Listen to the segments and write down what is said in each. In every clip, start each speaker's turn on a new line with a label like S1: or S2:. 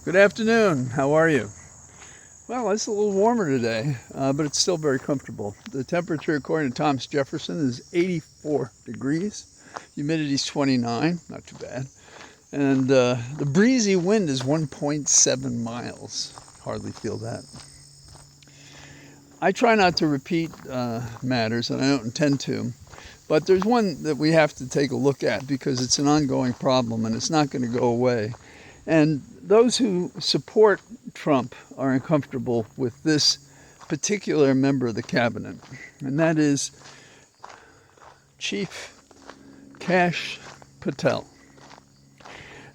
S1: Good afternoon. How are you? Well, it's a little warmer today, but it's still very comfortable. The temperature, according to Thomas Jefferson, is 84 degrees. Humidity is 29, not too bad. And the breezy wind is 1.7 miles. Hardly feel that. I try not to repeat matters, and I don't intend to. But there's one that we have to take a look at because it's an ongoing problem and it's not going to go away. And those who support Trump are uncomfortable with this particular member of the cabinet, and that is Chief Cash Patel.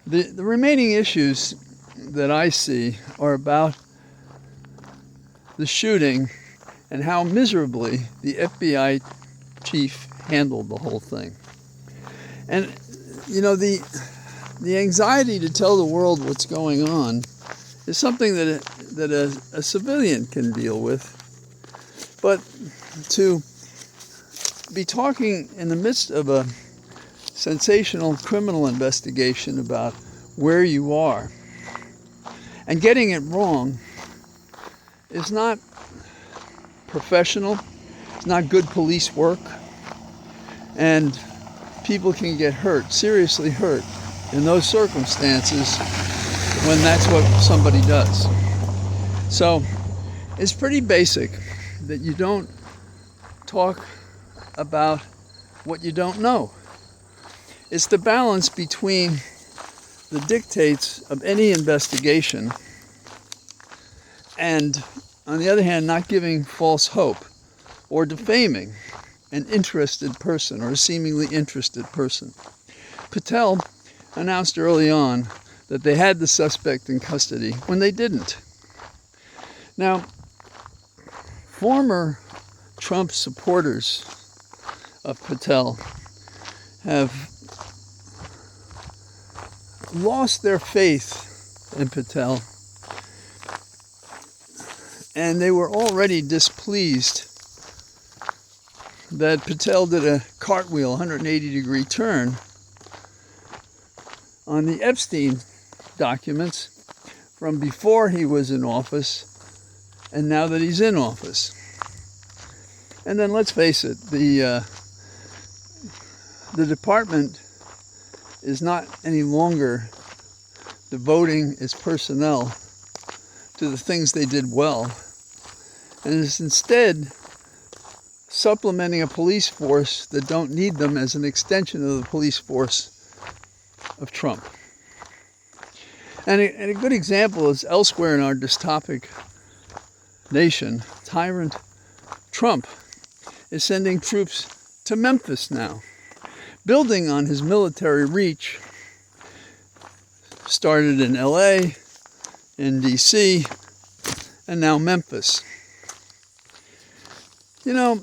S1: The remaining issues that I see are about the shooting and how miserably the FBI chief handled the whole thing. And, you know, the anxiety to tell the world what's going on is something that a civilian can deal with. But to be talking in the midst of a sensational criminal investigation about where you are and getting it wrong is not professional. It's not good police work. And people can get hurt, seriously hurt, in those circumstances when that's what somebody does. So it's pretty basic that you don't talk about what you don't know. It's the balance between the dictates of any investigation and, on the other hand, not giving false hope or defaming an interested person or a seemingly interested person. Patel announced early on that they had the suspect in custody when they didn't. Now, former Trump supporters of Patel have lost their faith in Patel, and they were already displeased that Patel did a cartwheel, 180-degree turn on the Epstein documents from before he was in office and now that he's in office. And then let's face it, the department is not any longer devoting its personnel to the things they did well, and is instead supplementing a police force that don't need them as an extension of the police force of Trump. And a good example is elsewhere in our dystopic nation, tyrant Trump is sending troops to Memphis now, building on his military reach, started in LA, in DC, and now Memphis. You know,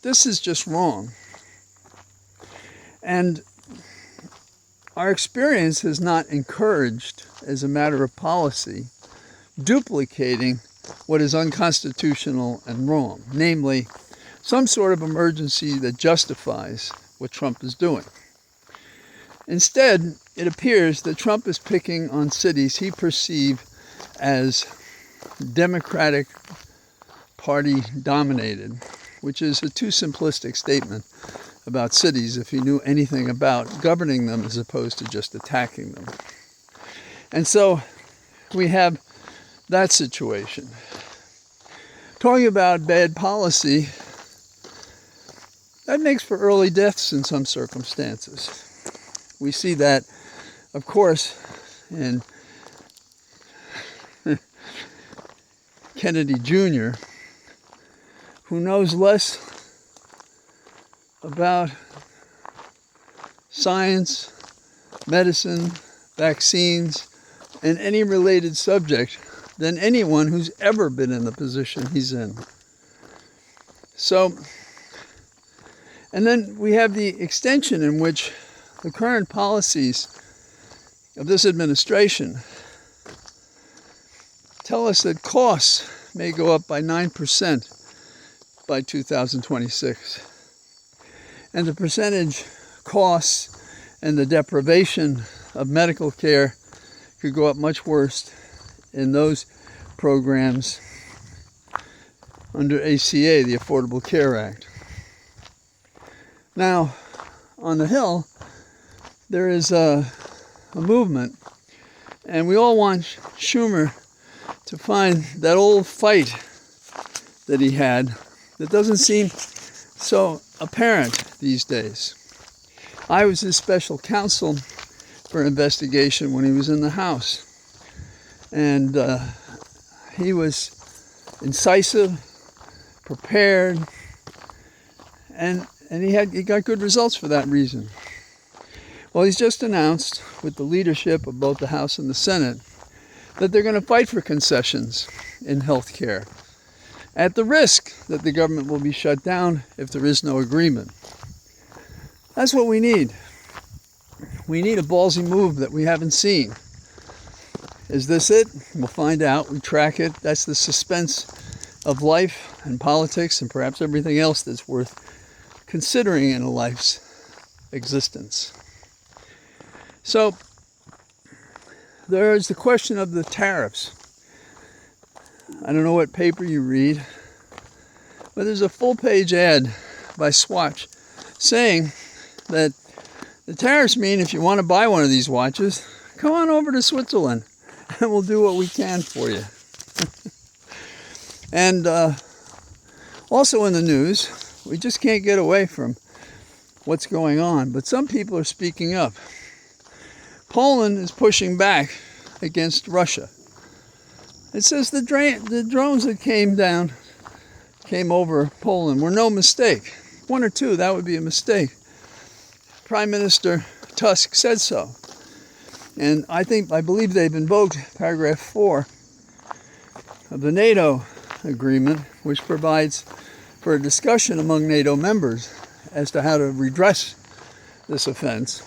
S1: this is just wrong. And our experience has not encouraged, as a matter of policy, duplicating what is unconstitutional and wrong, namely some sort of emergency that justifies what Trump is doing. Instead, it appears that Trump is picking on cities he perceives as Democratic Party dominated, which is a too simplistic statement about cities if you knew anything about governing them as opposed to just attacking them. And so we have that situation. Talking about bad policy, that makes for early deaths in some circumstances. We see that, of course, in Kennedy Jr., who knows less about science, medicine, vaccines, and any related subject than anyone who's ever been in the position he's in. So, and then we have the extension in which the current policies of this administration tell us that costs may go up by 9% by 2026. And the percentage costs and the deprivation of medical care could go up much worse in those programs under ACA, the Affordable Care Act. Now, on the Hill, there is a movement, and we all want Schumer to find that old fight that he had that doesn't seem so apparent these days. I was his special counsel for investigation when he was in the House, and he was incisive, prepared, and he got good results for that reason. Well, he's just announced, with the leadership of both the House and the Senate, that they're going to fight for concessions in health care, at the risk that the government will be shut down if there is no agreement. That's what we need. We need a ballsy move that we haven't seen. Is this it? We'll find out. We track it. That's the suspense of life and politics and perhaps everything else that's worth considering in a life's existence. So, there's the question of the tariffs. I don't know what paper you read, but there's a full-page ad by Swatch saying that the tariffs mean if you want to buy one of these watches, come on over to Switzerland and we'll do what we can for you. And also in the news, we just can't get away from what's going on, but some people are speaking up. Poland is pushing back against Russia. It says the drones that came over Poland were no mistake. One or two, that would be a mistake. Prime Minister Tusk said so. And I believe they've invoked paragraph 4 of the NATO agreement, which provides for a discussion among NATO members as to how to redress this offense.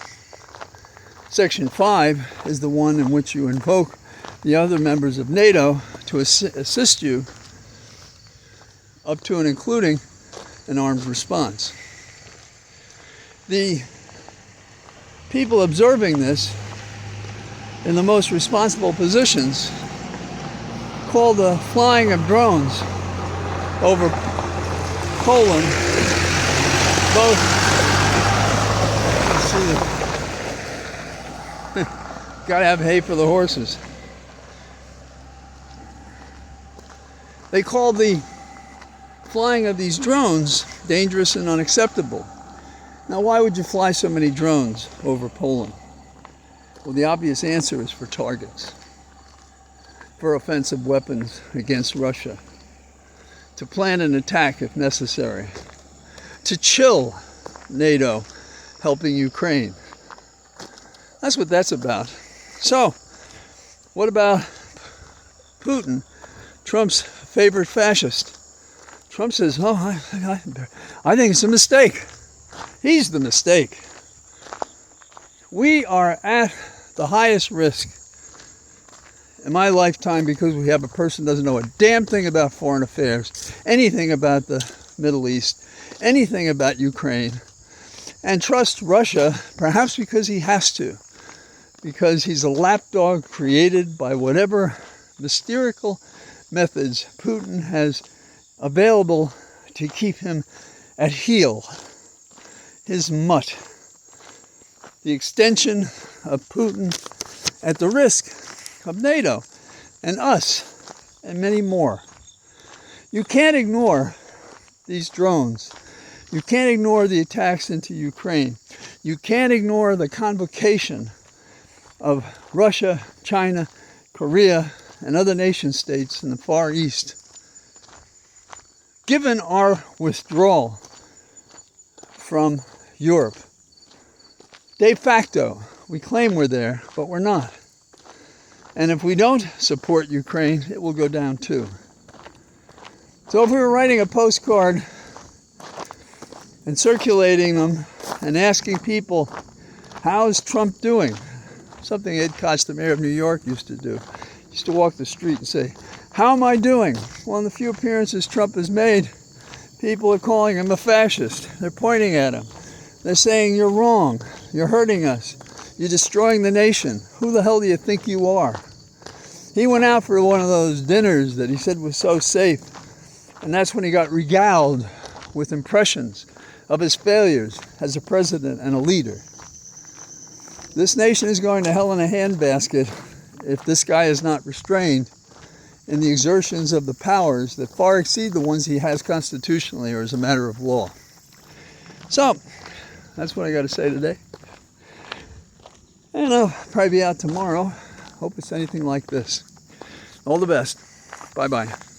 S1: Section 5 is the one in which you invoke the other members of NATO to assist you up to and including an armed response. The people observing this in the most responsible positions call the flying of drones over Poland both, let's see, gotta have hay for the horses. They call the flying of these drones dangerous and unacceptable. Now, why would you fly so many drones over Poland? Well, the obvious answer is for targets, for offensive weapons against Russia, to plan an attack if necessary, to chill NATO helping Ukraine. That's what that's about. So, what about Putin, Trump's favorite fascist? Trump says, oh, I think it's a mistake. He's the mistake. We are at the highest risk in my lifetime because we have a person who doesn't know a damn thing about foreign affairs, anything about the Middle East, anything about Ukraine, and trusts Russia, perhaps because he has to, because he's a lapdog created by whatever mystical methods Putin has available to keep him at heel. His mutt. The extension of Putin at the risk of NATO and us and many more. You can't ignore these drones. You can't ignore the attacks into Ukraine. You can't ignore the convocation of Russia, China, Korea, and other nation states in the Far East. Given our withdrawal from Europe, de facto, we claim we're there, but we're not. And if we don't support Ukraine, it will go down too. So if we were writing a postcard and circulating them and asking people, how's Trump doing? Something Ed Koch, the mayor of New York, used to do. He used to walk the street and say, how am I doing? Well, in the few appearances Trump has made, people are calling him a fascist. They're pointing at him. They're saying, you're wrong. You're hurting us. You're destroying the nation. Who the hell do you think you are? He went out for one of those dinners that he said was so safe, and that's when he got regaled with impressions of his failures as a president and a leader. This nation is going to hell in a handbasket if this guy is not restrained in the exertions of the powers that far exceed the ones he has constitutionally or as a matter of law. So, that's what I got to say today. And I'll probably be out tomorrow. Hope it's anything like this. All the best. Bye-bye.